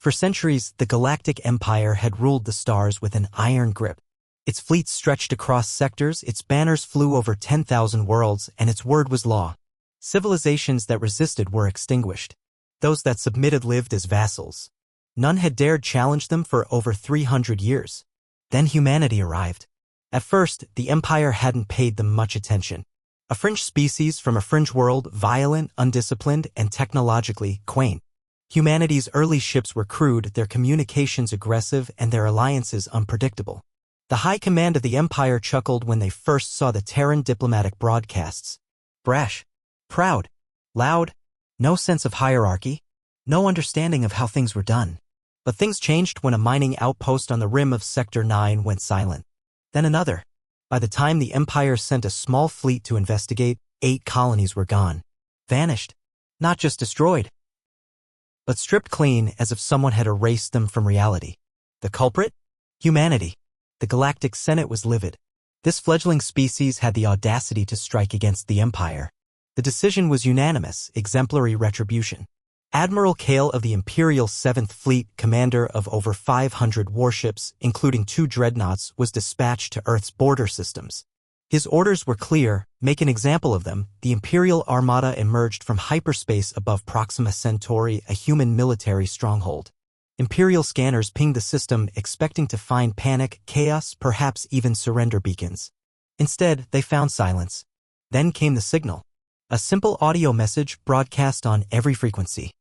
For centuries, the Galactic Empire had ruled the stars with an iron grip. Its fleets stretched across sectors, its banners flew over 10,000 worlds, and its word was law. Civilizations that resisted were extinguished. Those that submitted lived as vassals. None had dared challenge them for over 300 years. Then humanity arrived. At first, the Empire hadn't paid them much attention. A fringe species from a fringe world, violent, undisciplined, and technologically quaint. Humanity's early ships were crude, their communications aggressive, and their alliances unpredictable. The high command of the Empire chuckled when they first saw the Terran diplomatic broadcasts. Brash. Proud. Loud. No sense of hierarchy. No understanding of how things were done. But things changed when a mining outpost on the rim of Sector 9 went silent. Then another. By the time the Empire sent a small fleet to investigate, 8 colonies were gone. Vanished. Not just destroyed, but stripped clean as if someone had erased them from reality. The culprit? Humanity. The Galactic Senate was livid. This fledgling species had the audacity to strike against the Empire. The decision was unanimous, exemplary retribution. Admiral Kale of the Imperial 7th Fleet, commander of over 500 warships, including 2 dreadnoughts, was dispatched to Earth's border systems. His orders were clear: make an example of them. The Imperial Armada emerged from hyperspace above Proxima Centauri, a human military stronghold. Imperial scanners pinged the system, expecting to find panic, chaos, perhaps even surrender beacons. Instead, they found silence. Then came the signal. A simple audio message broadcast on every frequency.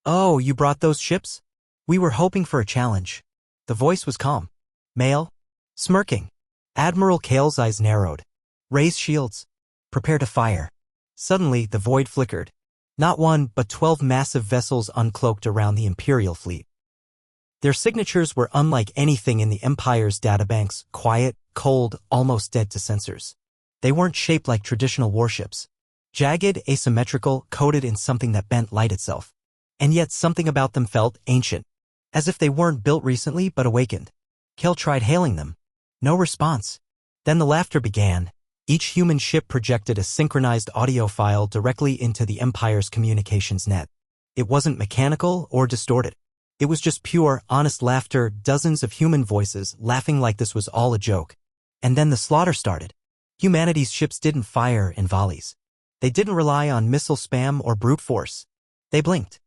"Oh, you brought those ships? We were hoping for a challenge." The voice was calm. Male. Smirking. Admiral Kale's eyes narrowed. "Raise shields. Prepare to fire." Suddenly, the void flickered. Not 1, but 12 massive vessels uncloaked around the Imperial fleet. Their signatures were unlike anything in the Empire's databanks, quiet, cold, almost dead to sensors. They weren't shaped like traditional warships. Jagged, asymmetrical, coated in something that bent light itself. And yet something about them felt ancient. As if they weren't built recently but awakened. Kale tried hailing them. No response. Then the laughter began. Each human ship projected a synchronized audio file directly into the Empire's communications net. It wasn't mechanical or distorted. It was just pure, honest laughter, dozens of human voices laughing like this was all a joke. And then the slaughter started. Humanity's ships didn't fire in volleys. They didn't rely on missile spam or brute force. They blinked.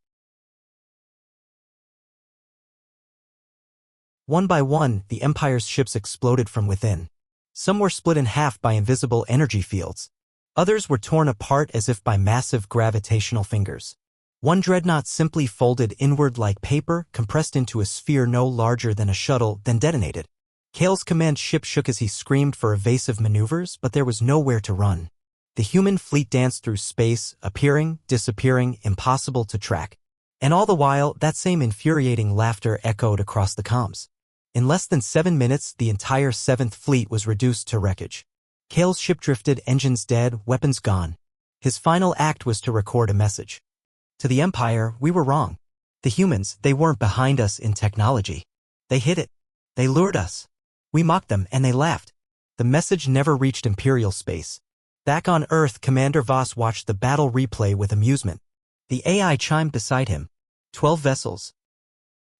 One by one, the Empire's ships exploded from within. Some were split in half by invisible energy fields. Others were torn apart as if by massive gravitational fingers. One dreadnought simply folded inward like paper, compressed into a sphere no larger than a shuttle, then detonated. Kale's command ship shook as he screamed for evasive maneuvers, but there was nowhere to run. The human fleet danced through space, appearing, disappearing, impossible to track. And all the while, that same infuriating laughter echoed across the comms. In less than 7 minutes, the entire 7th Fleet was reduced to wreckage. Kale's ship drifted, engines dead, weapons gone. His final act was to record a message. To the Empire, we were wrong. The humans, they weren't behind us in technology. They hid it. They lured us. We mocked them and they laughed. The message never reached Imperial space. Back on Earth, Commander Voss watched the battle replay with amusement. The AI chimed beside him. 12 vessels.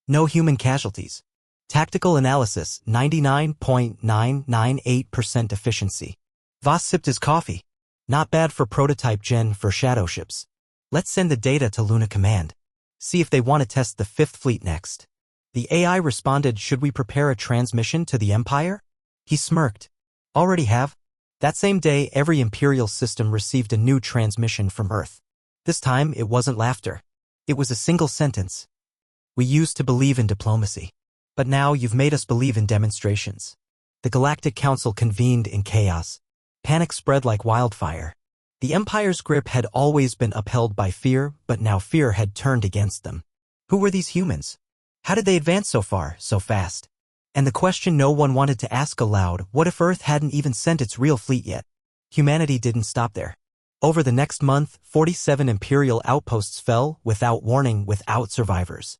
No human casualties. Tactical analysis, 99.998% efficiency. Voss sipped his coffee. Not bad for prototype gen for shadow ships. Let's send the data to Luna Command. See if they want to test the 5th Fleet next. The AI responded, should we prepare a transmission to the Empire? He smirked. Already have? That same day, every Imperial system received a new transmission from Earth. This time, it wasn't laughter. It was a single sentence. We used to believe in diplomacy. But now you've made us believe in demonstrations. The Galactic Council convened in chaos. Panic spread like wildfire. The Empire's grip had always been upheld by fear, but now fear had turned against them. Who were these humans? How did they advance so far, so fast? And the question no one wanted to ask aloud, what if Earth hadn't even sent its real fleet yet? Humanity didn't stop there. Over the next month, 47 Imperial outposts fell, without warning, without survivors.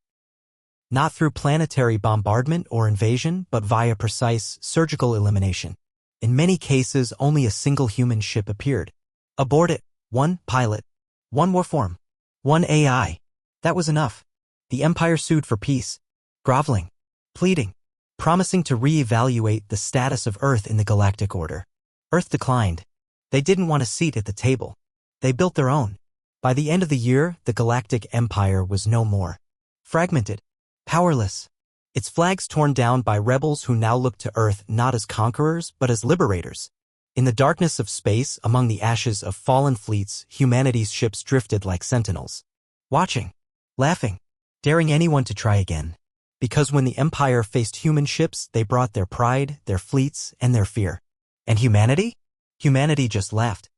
Not through planetary bombardment or invasion, but via precise, surgical elimination. In many cases, only a single human ship appeared. Aboard it, one pilot, one warform, one AI. That was enough. The Empire sued for peace, groveling, pleading, promising to re-evaluate the status of Earth in the Galactic Order. Earth declined. They didn't want a seat at the table. They built their own. By the end of the year, the Galactic Empire was no more. Fragmented, powerless, its flags torn down by rebels who now looked to Earth not as conquerors but as liberators. In the darkness of space, among the ashes of fallen fleets, humanity's ships drifted like sentinels, watching, laughing, daring anyone to try again. Because when the Empire faced human ships, they brought their pride, their fleets, and their fear. And humanity? Humanity just laughed.